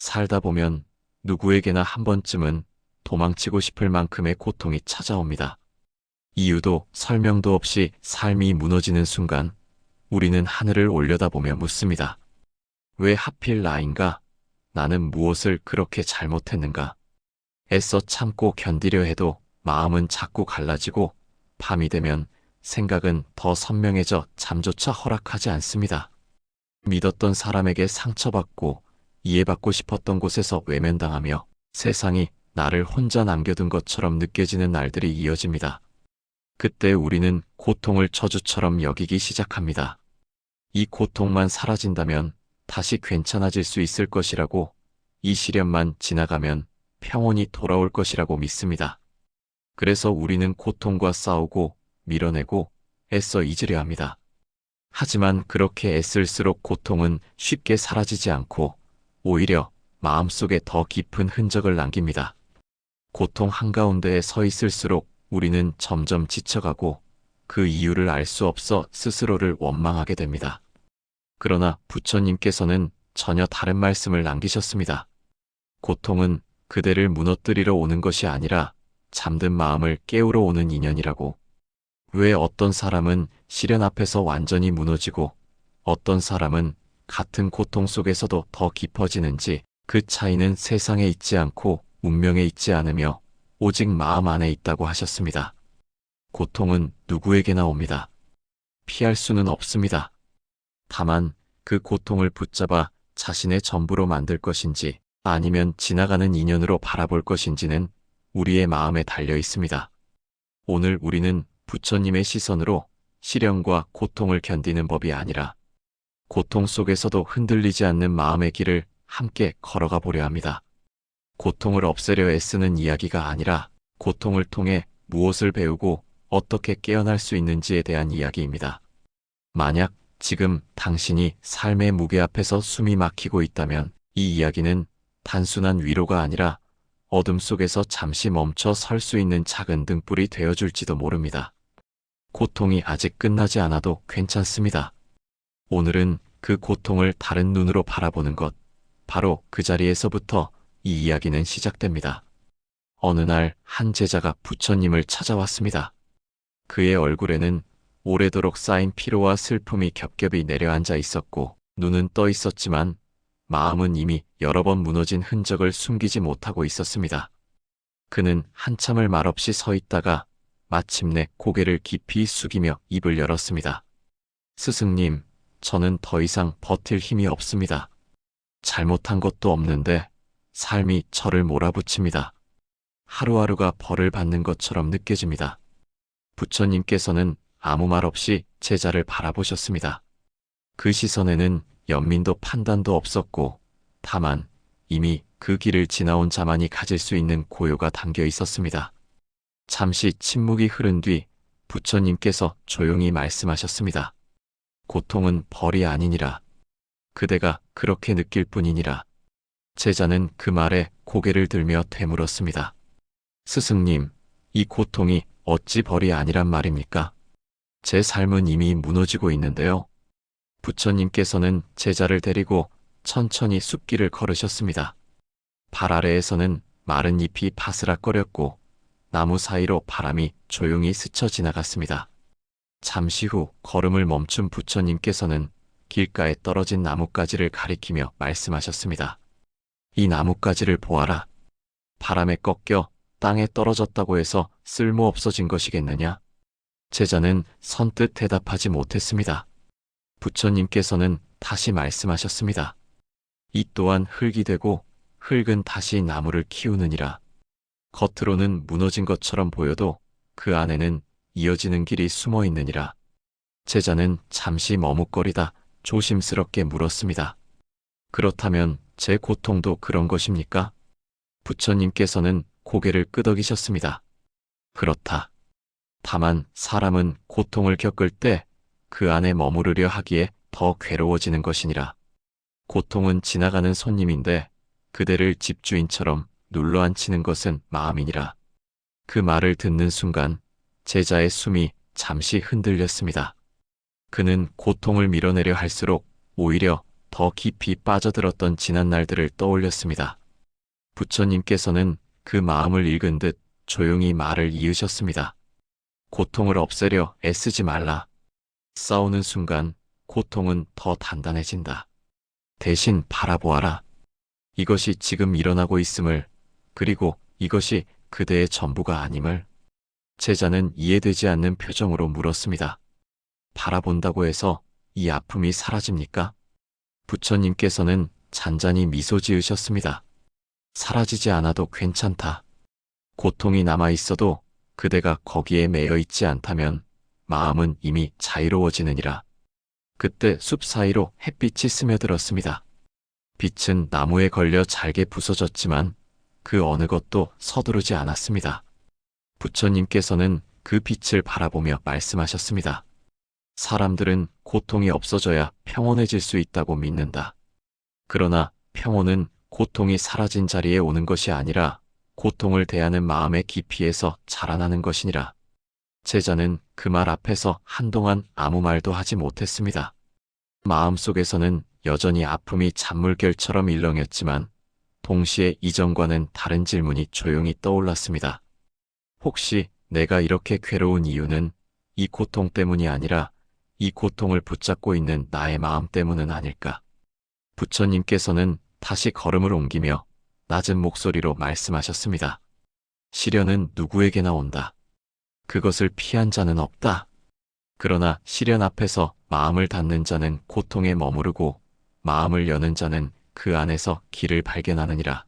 살다 보면 누구에게나 한 번쯤은 도망치고 싶을 만큼의 고통이 찾아옵니다. 이유도 설명도 없이 삶이 무너지는 순간 우리는 하늘을 올려다보며 묻습니다. 왜 하필 나인가? 나는 무엇을 그렇게 잘못했는가? 애써 참고 견디려 해도 마음은 자꾸 갈라지고 밤이 되면 생각은 더 선명해져 잠조차 허락하지 않습니다. 믿었던 사람에게 상처받고 이해받고 싶었던 곳에서 외면당하며 세상이 나를 혼자 남겨둔 것처럼 느껴지는 날들이 이어집니다. 그때 우리는 고통을 저주처럼 여기기 시작합니다. 이 고통만 사라진다면 다시 괜찮아질 수 있을 것이라고, 이 시련만 지나가면 평온이 돌아올 것이라고 믿습니다. 그래서 우리는 고통과 싸우고 밀어내고 애써 잊으려 합니다. 하지만 그렇게 애쓸수록 고통은 쉽게 사라지지 않고 오히려 마음속에 더 깊은 흔적을 남깁니다. 고통 한가운데에 서 있을수록 우리는 점점 지쳐가고 그 이유를 알 수 없어 스스로를 원망하게 됩니다. 그러나 부처님께서는 전혀 다른 말씀을 남기셨습니다. 고통은 그대를 무너뜨리러 오는 것이 아니라 잠든 마음을 깨우러 오는 인연이라고. 왜 어떤 사람은 시련 앞에서 완전히 무너지고 어떤 사람은 같은 고통 속에서도 더 깊어지는지, 그 차이는 세상에 있지 않고 운명에 있지 않으며 오직 마음 안에 있다고 하셨습니다. 고통은 누구에게나 옵니다. 피할 수는 없습니다. 다만 그 고통을 붙잡아 자신의 전부로 만들 것인지 아니면 지나가는 인연으로 바라볼 것인지는 우리의 마음에 달려 있습니다. 오늘 우리는 부처님의 시선으로 시련과 고통을 견디는 법이 아니라 고통 속에서도 흔들리지 않는 마음의 길을 함께 걸어가 보려 합니다. 고통을 없애려 애쓰는 이야기가 아니라 고통을 통해 무엇을 배우고 어떻게 깨어날 수 있는지에 대한 이야기입니다. 만약 지금 당신이 삶의 무게 앞에서 숨이 막히고 있다면 이 이야기는 단순한 위로가 아니라 어둠 속에서 잠시 멈춰 설 수 있는 작은 등불이 되어줄지도 모릅니다. 고통이 아직 끝나지 않아도 괜찮습니다. 오늘은 그 고통을 다른 눈으로 바라보는 것, 바로 그 자리에서부터 이 이야기는 시작됩니다. 어느 날 한 제자가 부처님을 찾아왔습니다. 그의 얼굴에는 오래도록 쌓인 피로와 슬픔이 겹겹이 내려앉아 있었고 눈은 떠 있었지만 마음은 이미 여러 번 무너진 흔적을 숨기지 못하고 있었습니다. 그는 한참을 말없이 서 있다가 마침내 고개를 깊이 숙이며 입을 열었습니다. 스승님, 저는 더 이상 버틸 힘이 없습니다. 잘못한 것도 없는데 삶이 저를 몰아붙입니다. 하루하루가 벌을 받는 것처럼 느껴집니다. 부처님께서는 아무 말 없이 제자를 바라보셨습니다. 그 시선에는 연민도 판단도 없었고 다만 이미 그 길을 지나온 자만이 가질 수 있는 고요가 담겨 있었습니다. 잠시 침묵이 흐른 뒤 부처님께서 조용히 말씀하셨습니다. 고통은 벌이 아니니라. 그대가 그렇게 느낄 뿐이니라. 제자는 그 말에 고개를 들며 되물었습니다. 스승님, 이 고통이 어찌 벌이 아니란 말입니까? 제 삶은 이미 무너지고 있는데요. 부처님께서는 제자를 데리고 천천히 숲길을 걸으셨습니다. 발 아래에서는 마른 잎이 바스락거렸고 나무 사이로 바람이 조용히 스쳐 지나갔습니다. 잠시 후 걸음을 멈춘 부처님께서는 길가에 떨어진 나뭇가지를 가리키며 말씀하셨습니다. 이 나뭇가지를 보아라. 바람에 꺾여 땅에 떨어졌다고 해서 쓸모 없어진 것이겠느냐? 제자는 선뜻 대답하지 못했습니다. 부처님께서는 다시 말씀하셨습니다. 이 또한 흙이 되고 흙은 다시 나무를 키우느니라. 겉으로는 무너진 것처럼 보여도 그 안에는 이어지는 길이 숨어 있느니라. 제자는 잠시 머뭇거리다 조심스럽게 물었습니다. 그렇다면 제 고통도 그런 것입니까? 부처님께서는 고개를 끄덕이셨습니다. 그렇다. 다만 사람은 고통을 겪을 때 그 안에 머무르려 하기에 더 괴로워지는 것이니라. 고통은 지나가는 손님인데 그대를 집주인처럼 눌러앉히는 것은 마음이니라. 그 말을 듣는 순간 제자의 숨이 잠시 흔들렸습니다. 그는 고통을 밀어내려 할수록 오히려 더 깊이 빠져들었던 지난 날들을 떠올렸습니다. 부처님께서는 그 마음을 읽은 듯 조용히 말을 이으셨습니다. 고통을 없애려 애쓰지 말라. 싸우는 순간 고통은 더 단단해진다. 대신 바라보아라. 이것이 지금 일어나고 있음을, 그리고 이것이 그대의 전부가 아님을. 제자는 이해되지 않는 표정으로 물었습니다. 바라본다고 해서 이 아픔이 사라집니까? 부처님께서는 잔잔히 미소 지으셨습니다. 사라지지 않아도 괜찮다. 고통이 남아있어도 그대가 거기에 매여 있지 않다면 마음은 이미 자유로워지느니라. 그때 숲 사이로 햇빛이 스며들었습니다. 빛은 나무에 걸려 잘게 부서졌지만 그 어느 것도 서두르지 않았습니다. 부처님께서는 그 빛을 바라보며 말씀하셨습니다. 사람들은 고통이 없어져야 평온해질 수 있다고 믿는다. 그러나 평온은 고통이 사라진 자리에 오는 것이 아니라 고통을 대하는 마음의 깊이에서 자라나는 것이니라. 제자는 그 말 앞에서 한동안 아무 말도 하지 못했습니다. 마음속에서는 여전히 아픔이 잔물결처럼 일렁였지만 동시에 이전과는 다른 질문이 조용히 떠올랐습니다. 혹시 내가 이렇게 괴로운 이유는 이 고통 때문이 아니라 이 고통을 붙잡고 있는 나의 마음 때문은 아닐까? 부처님께서는 다시 걸음을 옮기며 낮은 목소리로 말씀하셨습니다. 시련은 누구에게나 온다. 그것을 피한 자는 없다. 그러나 시련 앞에서 마음을 닫는 자는 고통에 머무르고 마음을 여는 자는 그 안에서 길을 발견하느니라.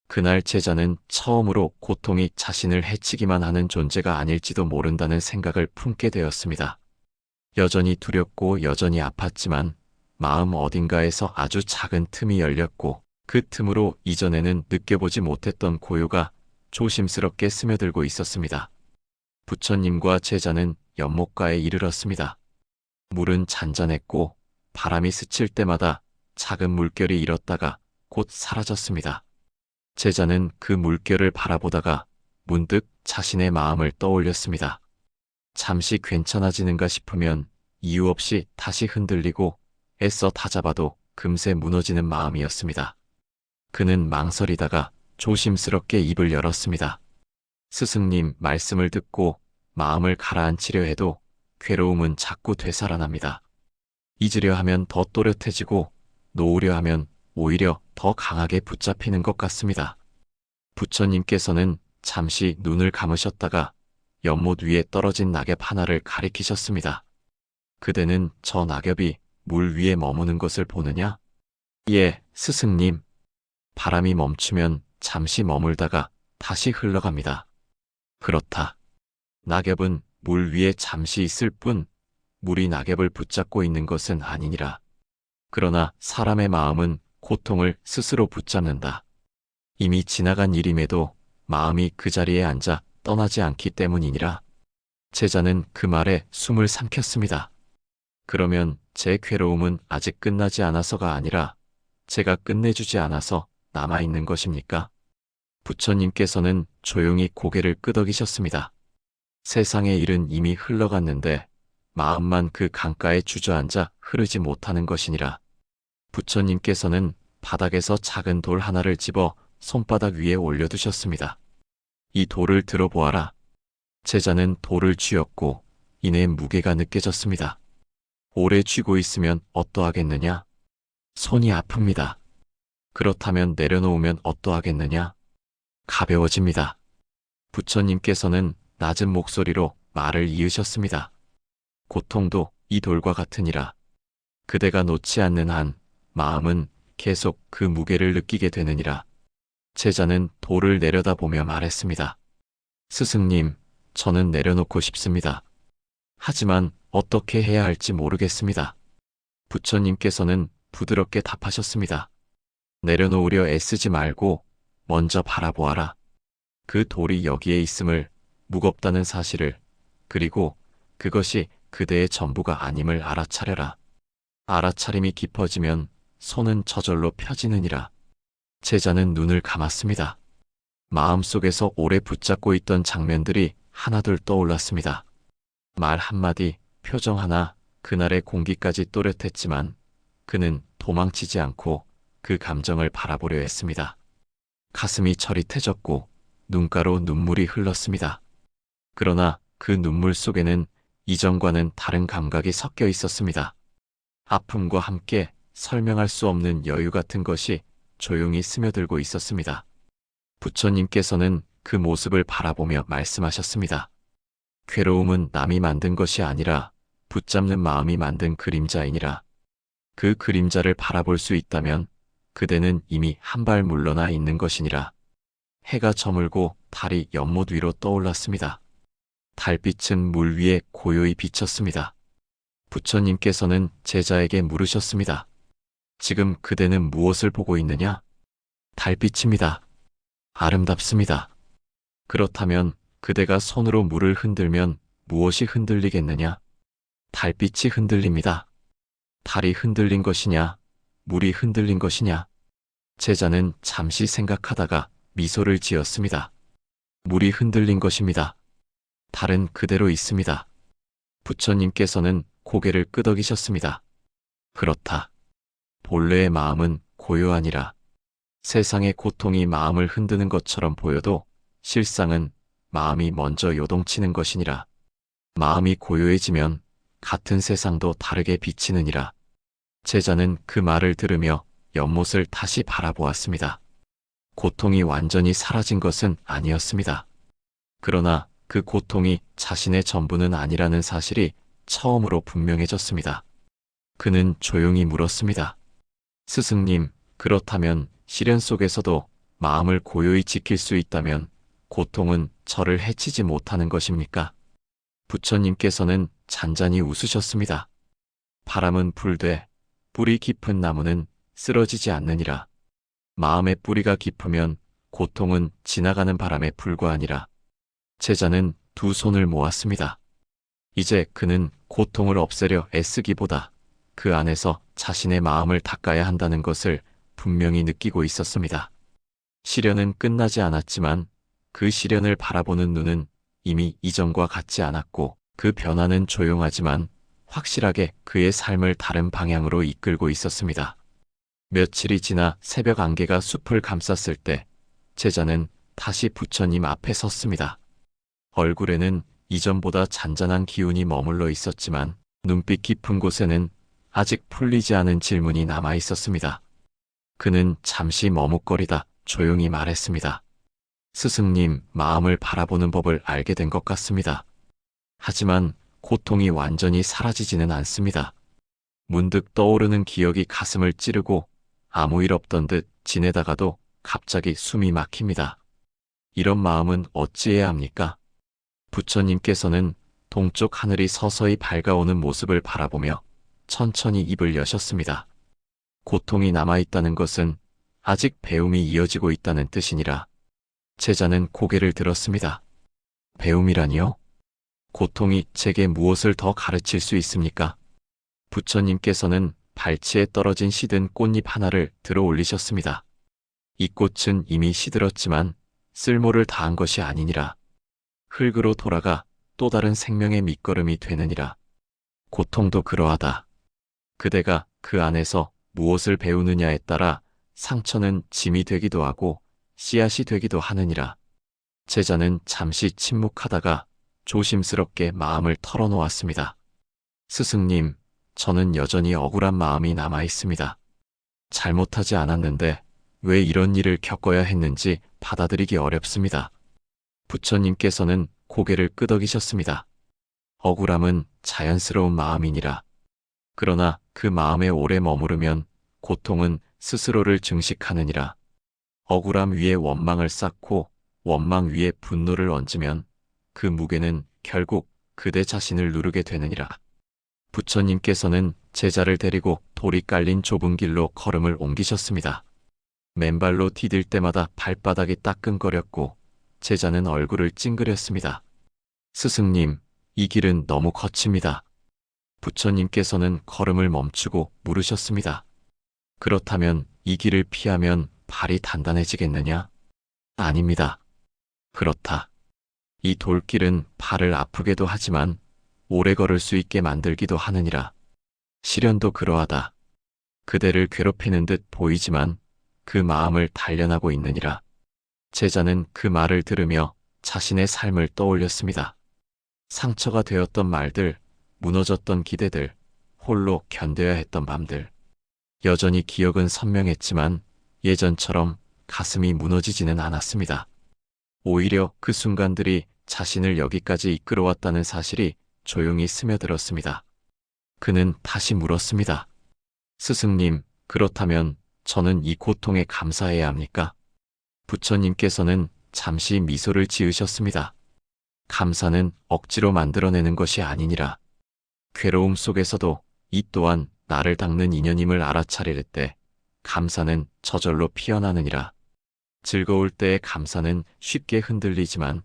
그날 제자는 처음으로 고통이 자신을 해치기만 하는 존재가 아닐지도 모른다는 생각을 품게 되었습니다. 여전히 두렵고 여전히 아팠지만 마음 어딘가에서 아주 작은 틈이 열렸고 그 틈으로 이전에는 느껴보지 못했던 고요가 조심스럽게 스며들고 있었습니다. 부처님과 제자는 연못가에 이르렀습니다. 물은 잔잔했고 바람이 스칠 때마다 작은 물결이 일었다가 곧 사라졌습니다. 제자는 그 물결을 바라보다가 문득 자신의 마음을 떠올렸습니다. 잠시 괜찮아지는가 싶으면 이유 없이 다시 흔들리고 애써 다잡아도 금세 무너지는 마음이었습니다. 그는 망설이다가 조심스럽게 입을 열었습니다. 스승님 말씀을 듣고 마음을 가라앉히려 해도 괴로움은 자꾸 되살아납니다. 잊으려 하면 더 또렷해지고 놓으려 하면 오히려 더 강하게 붙잡히는 것 같습니다. 부처님께서는 잠시 눈을 감으셨다가 연못 위에 떨어진 낙엽 하나를 가리키셨습니다. 그대는 저 낙엽이 물 위에 머무는 것을 보느냐? 예, 스승님. 바람이 멈추면 잠시 머물다가 다시 흘러갑니다. 그렇다. 낙엽은 물 위에 잠시 있을 뿐 물이 낙엽을 붙잡고 있는 것은 아니니라. 그러나 사람의 마음은 고통을 스스로 붙잡는다. 이미 지나간 일임에도 마음이 그 자리에 앉아 떠나지 않기 때문이니라. 제자는 그 말에 숨을 삼켰습니다. 그러면 제 괴로움은 아직 끝나지 않아서가 아니라 제가 끝내주지 않아서 남아있는 것입니까? 부처님께서는 조용히 고개를 끄덕이셨습니다. 세상의 일은 이미 흘러갔는데 마음만 그 강가에 주저앉아 흐르지 못하는 것이니라. 부처님께서는 바닥에서 작은 돌 하나를 집어 손바닥 위에 올려두셨습니다. 이 돌을 들어보아라. 제자는 돌을 쥐었고 이내 무게가 느껴졌습니다. 오래 쥐고 있으면 어떠하겠느냐? 손이 아픕니다. 그렇다면 내려놓으면 어떠하겠느냐? 가벼워집니다. 부처님께서는 낮은 목소리로 말을 이으셨습니다. 고통도 이 돌과 같으니라. 그대가 놓지 않는 한 마음은 계속 그 무게를 느끼게 되느니라. 제자는 돌을 내려다보며 말했습니다. 스승님, 저는 내려놓고 싶습니다. 하지만 어떻게 해야 할지 모르겠습니다. 부처님께서는 부드럽게 답하셨습니다. 내려놓으려 애쓰지 말고 먼저 바라보아라. 그 돌이 여기에 있음을, 무겁다는 사실을, 그리고 그것이 그대의 전부가 아님을 알아차려라. 알아차림이 깊어지면 손은 저절로 펴지느니라. 제자는 눈을 감았습니다. 마음속에서 오래 붙잡고 있던 장면들이 하나둘 떠올랐습니다. 말 한마디, 표정 하나, 그날의 공기까지 또렷했지만 그는 도망치지 않고 그 감정을 바라보려 했습니다. 가슴이 저릿해졌고 눈가로 눈물이 흘렀습니다. 그러나 그 눈물 속에는 이전과는 다른 감각이 섞여 있었습니다. 아픔과 함께 설명할 수 없는 여유 같은 것이 조용히 스며들고 있었습니다. 부처님께서는 그 모습을 바라보며 말씀하셨습니다. 괴로움은 남이 만든 것이 아니라 붙잡는 마음이 만든 그림자이니라. 그 그림자를 바라볼 수 있다면 그대는 이미 한 발 물러나 있는 것이니라. 해가 저물고 달이 연못 위로 떠올랐습니다. 달빛은 물 위에 고요히 비쳤습니다. 부처님께서는 제자에게 물으셨습니다. 지금 그대는 무엇을 보고 있느냐? 달빛입니다. 아름답습니다. 그렇다면 그대가 손으로 물을 흔들면 무엇이 흔들리겠느냐? 달빛이 흔들립니다. 달이 흔들린 것이냐? 물이 흔들린 것이냐? 제자는 잠시 생각하다가 미소를 지었습니다. 물이 흔들린 것입니다. 달은 그대로 있습니다. 부처님께서는 고개를 끄덕이셨습니다. 그렇다. 본래의 마음은 고요하니라. 세상의 고통이 마음을 흔드는 것처럼 보여도 실상은 마음이 먼저 요동치는 것이니라. 마음이 고요해지면 같은 세상도 다르게 비치느니라. 제자는 그 말을 들으며 연못을 다시 바라보았습니다. 고통이 완전히 사라진 것은 아니었습니다. 그러나 그 고통이 자신의 전부는 아니라는 사실이 처음으로 분명해졌습니다. 그는 조용히 물었습니다. 스승님, 그렇다면 시련 속에서도 마음을 고요히 지킬 수 있다면 고통은 저를 해치지 못하는 것입니까? 부처님께서는 잔잔히 웃으셨습니다. 바람은 불되 뿌리 깊은 나무는 쓰러지지 않느니라. 마음의 뿌리가 깊으면 고통은 지나가는 바람에 불과하니라. 제자는 두 손을 모았습니다. 이제 그는 고통을 없애려 애쓰기보다 그 안에서 자신의 마음을 닦아야 한다는 것을 분명히 느끼고 있었습니다. 시련은 끝나지 않았지만 그 시련을 바라보는 눈은 이미 이전과 같지 않았고 그 변화는 조용하지만 확실하게 그의 삶을 다른 방향으로 이끌고 있었습니다. 며칠이 지나 새벽 안개가 숲을 감쌌을 때 제자는 다시 부처님 앞에 섰습니다. 얼굴에는 이전보다 잔잔한 기운이 머물러 있었지만 눈빛 깊은 곳에는 아직 풀리지 않은 질문이 남아 있었습니다. 그는 잠시 머뭇거리다 조용히 말했습니다. 스승님, 마음을 바라보는 법을 알게 된 것 같습니다. 하지만 고통이 완전히 사라지지는 않습니다. 문득 떠오르는 기억이 가슴을 찌르고 아무 일 없던 듯 지내다가도 갑자기 숨이 막힙니다. 이런 마음은 어찌해야 합니까? 부처님께서는 동쪽 하늘이 서서히 밝아오는 모습을 바라보며 천천히 입을 여셨습니다. 고통이 남아있다는 것은 아직 배움이 이어지고 있다는 뜻이니라. 제자는 고개를 들었습니다. 배움이라니요? 고통이 제게 무엇을 더 가르칠 수 있습니까? 부처님께서는 발치에 떨어진 시든 꽃잎 하나를 들어 올리셨습니다. 이 꽃은 이미 시들었지만 쓸모를 다한 것이 아니니라. 흙으로 돌아가 또 다른 생명의 밑거름이 되느니라. 고통도 그러하다. 그대가 그 안에서 무엇을 배우느냐에 따라 상처는 짐이 되기도 하고 씨앗이 되기도 하느니라. 제자는 잠시 침묵하다가 조심스럽게 마음을 털어놓았습니다. 스승님, 저는 여전히 억울한 마음이 남아 있습니다. 잘못하지 않았는데 왜 이런 일을 겪어야 했는지 받아들이기 어렵습니다. 부처님께서는 고개를 끄덕이셨습니다. 억울함은 자연스러운 마음이니라. 그러나 그 마음에 오래 머무르면 고통은 스스로를 증식하느니라. 억울함 위에 원망을 쌓고 원망 위에 분노를 얹으면 그 무게는 결국 그대 자신을 누르게 되느니라. 부처님께서는 제자를 데리고 돌이 깔린 좁은 길로 걸음을 옮기셨습니다. 맨발로 디딜 때마다 발바닥이 따끔거렸고 제자는 얼굴을 찡그렸습니다. 스승님, 이 길은 너무 거칩니다. 부처님께서는 걸음을 멈추고 물으셨습니다. 그렇다면 이 길을 피하면 발이 단단해지겠느냐? 아닙니다. 그렇다. 이 돌길은 발을 아프게도 하지만 오래 걸을 수 있게 만들기도 하느니라. 시련도 그러하다. 그대를 괴롭히는 듯 보이지만 그 마음을 단련하고 있느니라. 제자는 그 말을 들으며 자신의 삶을 떠올렸습니다. 상처가 되었던 말들, 무너졌던 기대들, 홀로 견뎌야 했던 밤들. 여전히 기억은 선명했지만 예전처럼 가슴이 무너지지는 않았습니다. 오히려 그 순간들이 자신을 여기까지 이끌어왔다는 사실이 조용히 스며들었습니다. 그는 다시 물었습니다. 스승님, 그렇다면 저는 이 고통에 감사해야 합니까? 부처님께서는 잠시 미소를 지으셨습니다. 감사는 억지로 만들어내는 것이 아니니라. 괴로움 속에서도 이 또한 나를 닦는 인연임을 알아차릴 때 감사는 저절로 피어나느니라. 즐거울 때의 감사는 쉽게 흔들리지만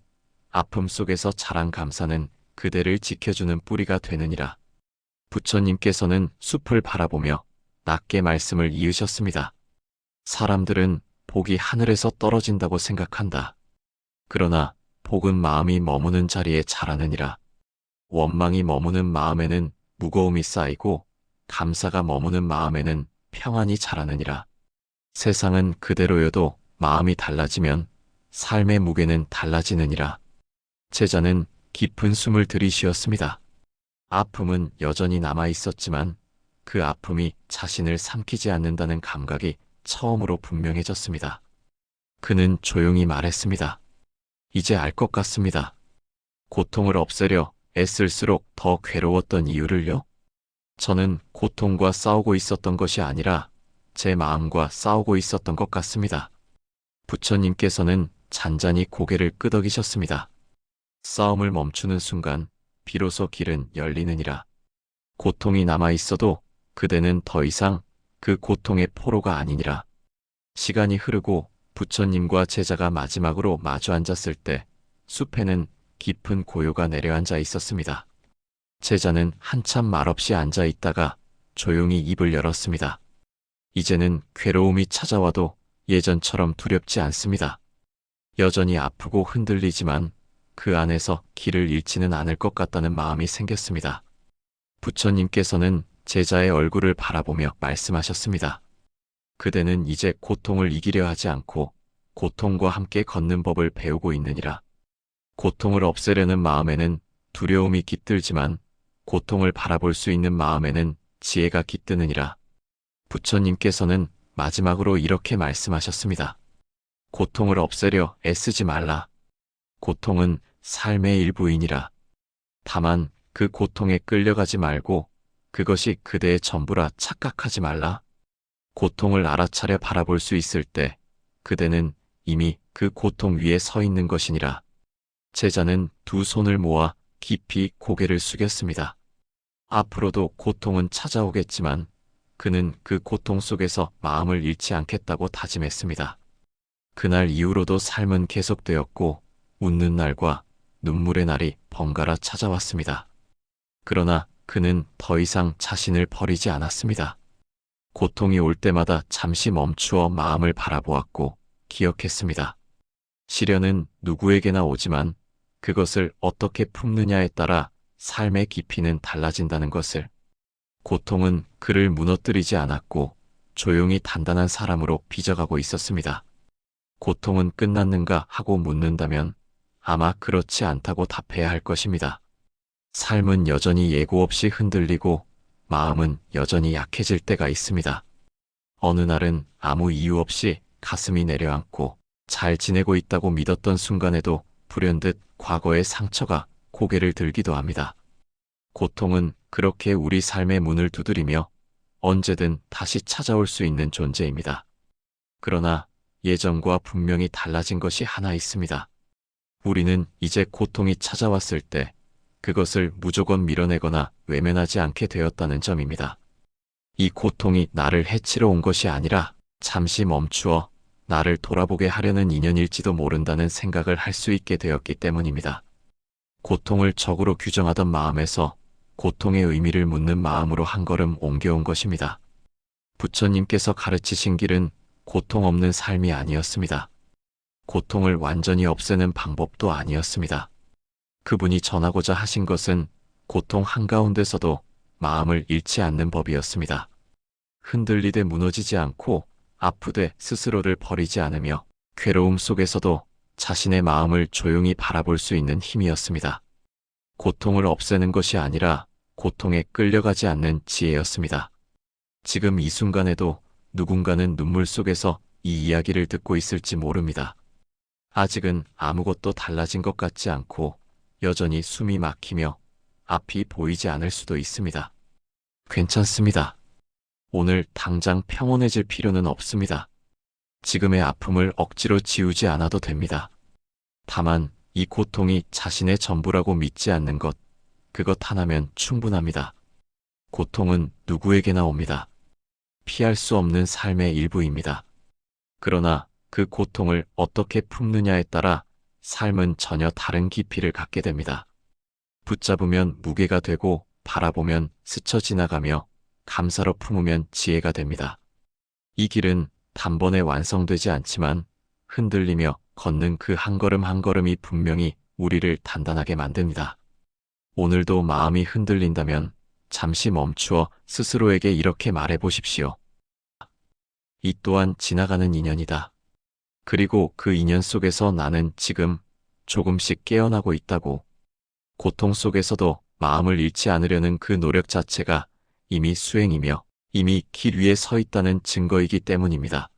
아픔 속에서 자란 감사는 그대를 지켜주는 뿌리가 되느니라. 부처님께서는 숲을 바라보며 낮게 말씀을 이으셨습니다. 사람들은 복이 하늘에서 떨어진다고 생각한다. 그러나 복은 마음이 머무는 자리에 자라느니라. 원망이 머무는 마음에는 무거움이 쌓이고 감사가 머무는 마음에는 평안이 자라느니라. 세상은 그대로여도 마음이 달라지면 삶의 무게는 달라지느니라. 제자는 깊은 숨을 들이쉬었습니다. 아픔은 여전히 남아 있었지만 그 아픔이 자신을 삼키지 않는다는 감각이 처음으로 분명해졌습니다. 그는 조용히 말했습니다. 이제 알 것 같습니다. 고통을 없애려 애쓸수록 더 괴로웠던 이유를요? 저는 고통과 싸우고 있었던 것이 아니라 제 마음과 싸우고 있었던 것 같습니다. 부처님께서는 잔잔히 고개를 끄덕이셨습니다. 싸움을 멈추는 순간 비로소 길은 열리느니라. 고통이 남아 있어도 그대는 더 이상 그 고통의 포로가 아니니라. 시간이 흐르고 부처님과 제자가 마지막으로 마주 앉았을 때 숲에는 깊은 고요가 내려앉아 있었습니다. 제자는 한참 말없이 앉아 있다가 조용히 입을 열었습니다. 이제는 괴로움이 찾아와도 예전처럼 두렵지 않습니다. 여전히 아프고 흔들리지만 그 안에서 길을 잃지는 않을 것 같다는 마음이 생겼습니다. 부처님께서는 제자의 얼굴을 바라보며 말씀하셨습니다. 그대는 이제 고통을 이기려 하지 않고 고통과 함께 걷는 법을 배우고 있느니라. 고통을 없애려는 마음에는 두려움이 깃들지만 고통을 바라볼 수 있는 마음에는 지혜가 깃드느니라. 부처님께서는 마지막으로 이렇게 말씀하셨습니다. 고통을 없애려 애쓰지 말라. 고통은 삶의 일부이니라. 다만 그 고통에 끌려가지 말고 그것이 그대의 전부라 착각하지 말라. 고통을 알아차려 바라볼 수 있을 때 그대는 이미 그 고통 위에 서 있는 것이니라. 제자는 두 손을 모아 깊이 고개를 숙였습니다. 앞으로도 고통은 찾아오겠지만 그는 그 고통 속에서 마음을 잃지 않겠다고 다짐했습니다. 그날 이후로도 삶은 계속되었고 웃는 날과 눈물의 날이 번갈아 찾아왔습니다. 그러나 그는 더 이상 자신을 버리지 않았습니다. 고통이 올 때마다 잠시 멈추어 마음을 바라보았고 기억했습니다. 시련은 누구에게나 오지만 그것을 어떻게 품느냐에 따라 삶의 깊이는 달라진다는 것을. 고통은 그를 무너뜨리지 않았고 조용히 단단한 사람으로 빚어가고 있었습니다. 고통은 끝났는가 하고 묻는다면 아마 그렇지 않다고 답해야 할 것입니다. 삶은 여전히 예고 없이 흔들리고 마음은 여전히 약해질 때가 있습니다. 어느 날은 아무 이유 없이 가슴이 내려앉고 잘 지내고 있다고 믿었던 순간에도 불현듯 과거의 상처가 고개를 들기도 합니다. 고통은 그렇게 우리 삶의 문을 두드리며 언제든 다시 찾아올 수 있는 존재입니다. 그러나 예전과 분명히 달라진 것이 하나 있습니다. 우리는 이제 고통이 찾아왔을 때 그것을 무조건 밀어내거나 외면하지 않게 되었다는 점입니다. 이 고통이 나를 해치러 온 것이 아니라 잠시 멈추어 나를 돌아보게 하려는 인연일지도 모른다는 생각을 할 수 있게 되었기 때문입니다. 고통을 적으로 규정하던 마음에서 고통의 의미를 묻는 마음으로 한 걸음 옮겨온 것입니다. 부처님께서 가르치신 길은 고통 없는 삶이 아니었습니다. 고통을 완전히 없애는 방법도 아니었습니다. 그분이 전하고자 하신 것은 고통 한가운데서도 마음을 잃지 않는 법이었습니다. 흔들리되 무너지지 않고 아프되 스스로를 버리지 않으며 괴로움 속에서도 자신의 마음을 조용히 바라볼 수 있는 힘이었습니다. 고통을 없애는 것이 아니라 고통에 끌려가지 않는 지혜였습니다. 지금 이 순간에도 누군가는 눈물 속에서 이 이야기를 듣고 있을지 모릅니다. 아직은 아무것도 달라진 것 같지 않고 여전히 숨이 막히며 앞이 보이지 않을 수도 있습니다. 괜찮습니다. 오늘 당장 평온해질 필요는 없습니다. 지금의 아픔을 억지로 지우지 않아도 됩니다. 다만 이 고통이 자신의 전부라고 믿지 않는 것, 그것 하나면 충분합니다. 고통은 누구에게나 옵니다. 피할 수 없는 삶의 일부입니다. 그러나 그 고통을 어떻게 품느냐에 따라 삶은 전혀 다른 깊이를 갖게 됩니다. 붙잡으면 무게가 되고 바라보면 스쳐 지나가며 감사로 품으면 지혜가 됩니다. 이 길은 단번에 완성되지 않지만 흔들리며 걷는 그 한 걸음 한 걸음이 분명히 우리를 단단하게 만듭니다. 오늘도 마음이 흔들린다면 잠시 멈추어 스스로에게 이렇게 말해 보십시오. 이 또한 지나가는 인연이다. 그리고 그 인연 속에서 나는 지금 조금씩 깨어나고 있다고. 고통 속에서도 마음을 잃지 않으려는 그 노력 자체가 이미 수행이며 이미 길 위에 서 있다는 증거이기 때문입니다.